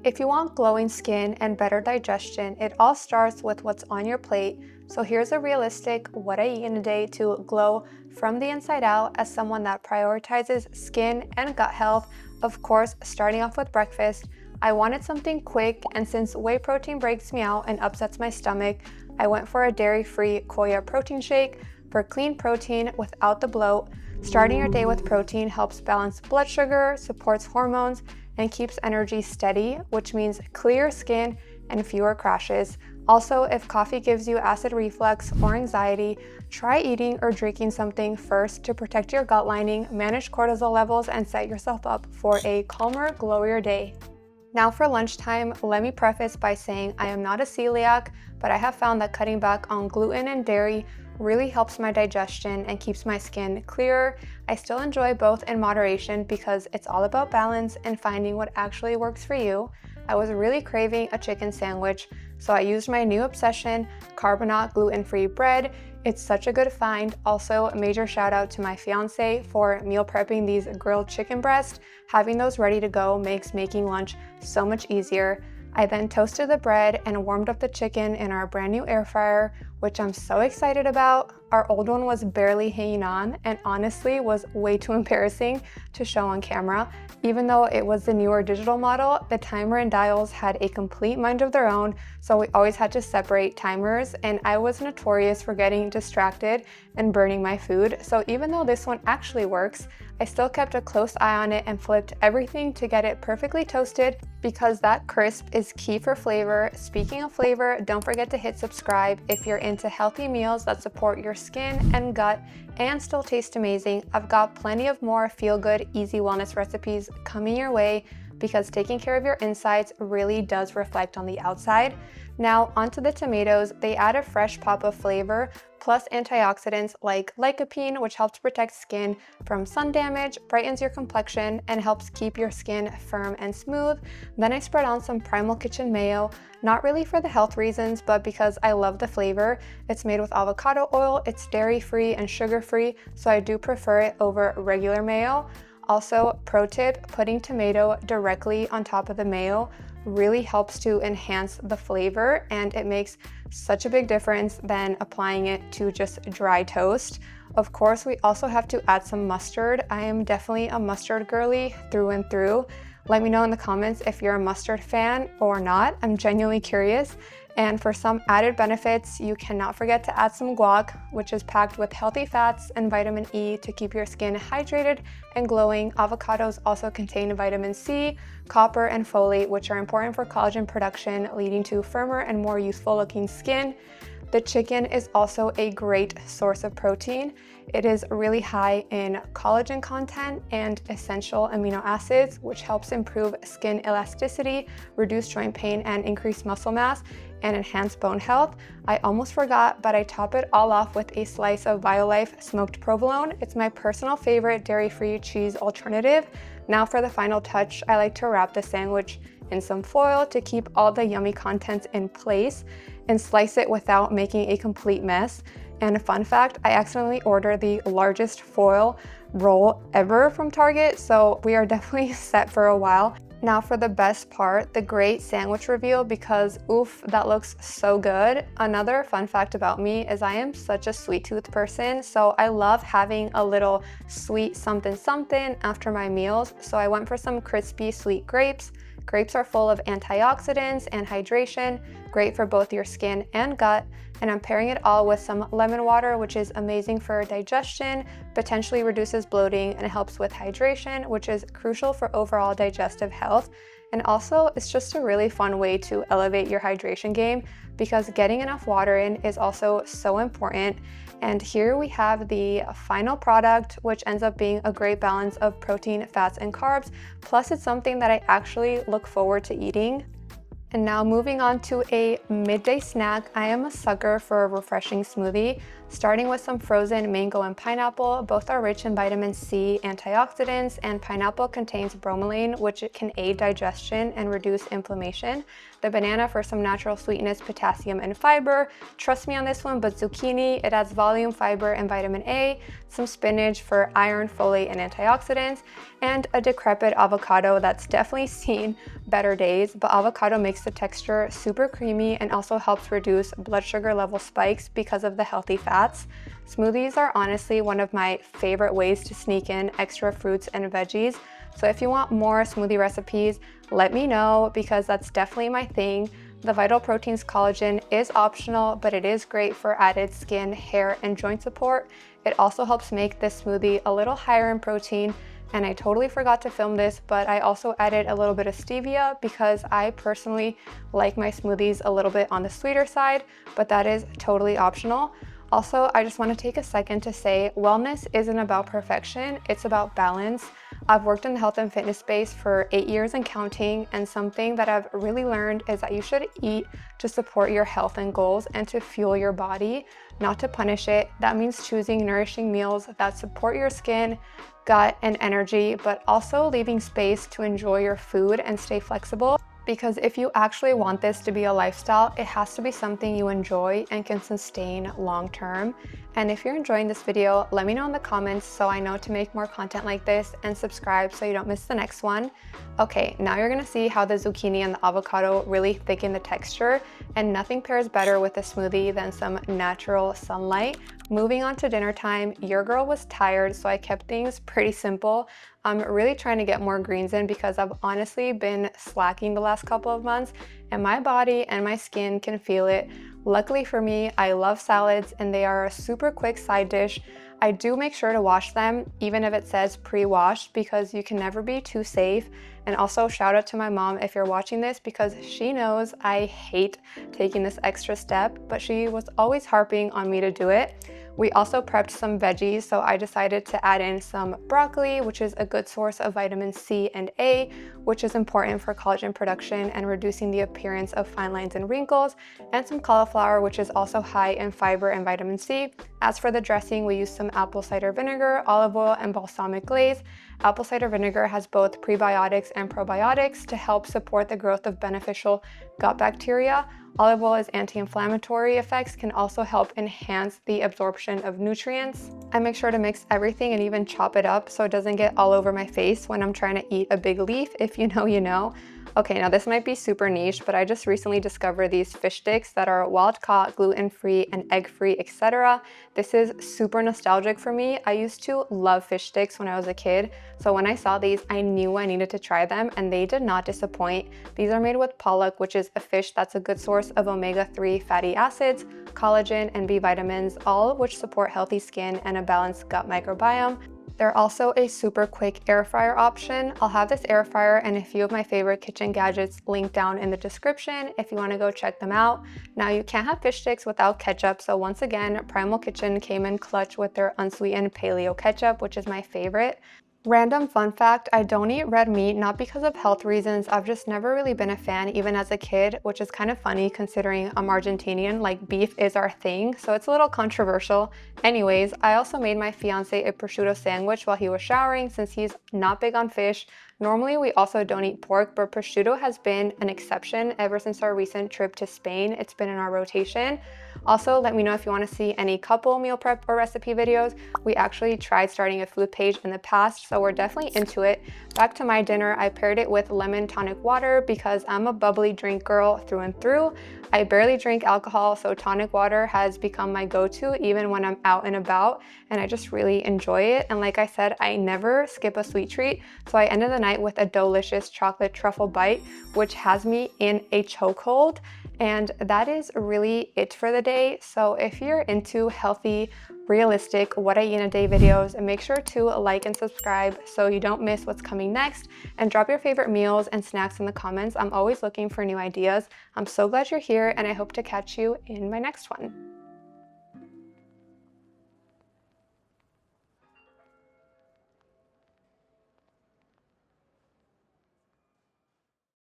If you want glowing skin and better digestion, it all starts with what's on your plate. So here's a realistic what I eat in a day to glow from the inside out as someone that prioritizes skin and gut health. Of course, starting off with breakfast, I wanted something quick, and since whey protein breaks me out and upsets my stomach, I went for a dairy-free Koya protein shake for clean protein without the bloat. Starting your day with protein helps balance blood sugar, supports hormones, and keeps energy steady, which means clear skin and fewer crashes. Also, if coffee gives you acid reflux or anxiety, try eating or drinking something first to protect your gut lining, manage cortisol levels, and set yourself up for a calmer, glowier day. Now for lunchtime, let me preface by saying I am not a celiac, but I have found that cutting back on gluten and dairy really helps my digestion and keeps my skin clearer. I still enjoy both in moderation because it's all about balance and finding what actually works for you. I was really craving a chicken sandwich, so I used my new obsession, Carbonate gluten-free bread. It's such a good find. Also, a major shout out to my fiance for meal prepping these grilled chicken breasts. Having those ready to go makes making lunch so much easier. I then toasted the bread and warmed up the chicken in our brand new air fryer, which I'm so excited about. Our old one was barely hanging on and honestly was way too embarrassing to show on camera. Even though it was the newer digital model, the timer and dials had a complete mind of their own, so we always had to separate timers, and I was notorious for getting distracted and burning my food. So even though this one actually works, I still kept a close eye on it and flipped everything to get it perfectly toasted because that crisp is key for flavor. Speaking of flavor, don't forget to hit subscribe if you're into healthy meals that support your skin and gut and still taste amazing. I've got plenty of more feel-good, easy wellness recipes coming your way because taking care of your insides really does reflect on the outside. Now onto the tomatoes. They add a fresh pop of flavor plus antioxidants like lycopene, which helps protect skin from sun damage, brightens your complexion, and helps keep your skin firm and smooth. Then I spread on some Primal Kitchen mayo, not really for the health reasons, but because I love the flavor. It's made with avocado oil, it's dairy-free and sugar-free, so I do prefer it over regular mayo. Also, pro tip, putting tomato directly on top of the mayo really helps to enhance the flavor, and it makes such a big difference than applying it to just dry toast. Of course, we also have to add some mustard. I am definitely a mustard girly through and through. Let me know in the comments if you're a mustard fan or not. I'm genuinely curious. And for some added benefits, you cannot forget to add some guac, which is packed with healthy fats and vitamin E to keep your skin hydrated and glowing. Avocados also contain vitamin C, copper, and folate, which are important for collagen production, leading to firmer and more youthful looking skin. The chicken is also a great source of protein. It is really high in collagen content and essential amino acids, which helps improve skin elasticity, reduce joint pain, and increase muscle mass, and enhance bone health. I almost forgot, but I top it all off with a slice of BioLife smoked provolone. It's my personal favorite dairy-free cheese alternative. Now for the final touch, I like to wrap the sandwich in some foil to keep all the yummy contents in place and slice it without making a complete mess. And a fun fact, I accidentally ordered the largest foil roll ever from Target, so we are definitely set for a while. Now for the best part, the great sandwich reveal, because oof, that looks so good. Another fun fact about me is I am such a sweet tooth person, so I love having a little sweet something something after my meals. So I went for some crispy sweet grapes. Grapes are full of antioxidants and hydration, great for both your skin and gut. And I'm pairing it all with some lemon water, which is amazing for digestion, potentially reduces bloating, and helps with hydration, which is crucial for overall digestive health. And also, it's just a really fun way to elevate your hydration game because getting enough water in is also so important. And here we have the final product, which ends up being a great balance of protein, fats, and carbs. Plus, it's something that I actually look forward to eating. And now moving on to a midday snack, I am a sucker for a refreshing smoothie. starting with some frozen mango and pineapple. Both are rich in vitamin C, antioxidants, and pineapple contains bromelain, which can aid digestion and reduce inflammation. The banana for some natural sweetness, potassium, and fiber. Trust me on this one, but zucchini, it adds volume, fiber, and vitamin A. Some spinach for iron, folate, and antioxidants, and a decrepit avocado that's definitely seen better days, but avocado makes the texture super creamy and also helps reduce blood sugar level spikes because of the healthy fats. Smoothies are honestly one of my favorite ways to sneak in extra fruits and veggies. So if you want more smoothie recipes, let me know because that's definitely my thing. The Vital Proteins collagen is optional, but it is great for added skin, hair, and joint support. It also helps make this smoothie a little higher in protein. And I totally forgot to film this, but I also added a little bit of stevia because I personally like my smoothies a little bit on the sweeter side, but that is totally optional. Also, I just want to take a second to say wellness isn't about perfection, it's about balance. I've worked in the health and fitness space for 8 years and counting, and something that I've really learned is that you should eat to support your health and goals and to fuel your body, not to punish it. That means choosing nourishing meals that support your skin, gut, and energy, but also leaving space to enjoy your food and stay flexible. Because if you actually want this to be a lifestyle, it has to be something you enjoy and can sustain long term. And if you're enjoying this video, let me know in the comments so I know to make more content like this, and subscribe so you don't miss the next one. Okay, now you're gonna see how the zucchini and the avocado really thicken the texture, and nothing pairs better with a smoothie than some natural sunlight. Moving on to dinner time, your girl was tired, so I kept things pretty simple. I'm really trying to get more greens in because I've honestly been slacking the last couple of months, and my body and my skin can feel it. Luckily for me, I love salads and they are a super quick side dish. I do make sure to wash them, even if it says pre-washed, because you can never be too safe. And also shout out to my mom if you're watching this, because she knows I hate taking this extra step, but she was always harping on me to do it. We also prepped some veggies, so I decided to add in some broccoli, which is a good source of vitamin C and A, which is important for collagen production and reducing the appearance of fine lines and wrinkles, and some cauliflower, which is also high in fiber and vitamin C. As for the dressing, we used some apple cider vinegar, olive oil, and balsamic glaze. Apple cider vinegar has both prebiotics and probiotics to help support the growth of beneficial gut bacteria. Olive oil's anti-inflammatory effects can also help enhance the absorption of nutrients. I make sure to mix everything and even chop it up so it doesn't get all over my face when I'm trying to eat a big leaf. If you know, you know. Okay, now this might be super niche, but I just recently discovered these fish sticks that are wild caught, gluten-free, and egg-free, etc. This is super nostalgic for me. I used to love fish sticks when I was a kid, so when I saw these, I knew I needed to try them, and they did not disappoint. These are made with pollock, which is a fish that's a good source of omega-3 fatty acids, collagen, and B vitamins, all of which support healthy skin and a balanced gut microbiome. They're also a super quick air fryer option. I'll have this air fryer and a few of my favorite kitchen gadgets linked down in the description if you want to go check them out. Now, you can't have fish sticks without ketchup, so once again, Primal Kitchen came in clutch with their unsweetened paleo ketchup, which is my favorite. Random fun fact, I don't eat red meat, not because of health reasons. I've just never really been a fan, even as a kid, which is kind of funny considering I'm Argentinian, like beef is our thing, so it's a little controversial. Anyways, I also made my fiance a prosciutto sandwich while he was showering since he's not big on fish. Normally, we also don't eat pork, but prosciutto has been an exception ever since our recent trip to Spain. It's been in our rotation. Also, let me know if you want to see any couple meal prep or recipe videos. We actually tried starting a food page in the past, so we're definitely into it. Back to my dinner, I paired it with lemon tonic water because I'm a bubbly drink girl through and through. I barely drink alcohol, so tonic water has become my go-to even when I'm out and about, and I just really enjoy it. And like I said, I never skip a sweet treat, so I ended the night with a delicious chocolate truffle bite, which has me in a chokehold. And that is really it for the day. So if you're into healthy, realistic what I eat in a day videos, make sure to like and subscribe so you don't miss what's coming next, and drop your favorite meals and snacks in the comments. I'm always looking for new ideas. I'm so glad you're here, and I hope to catch you in my next one.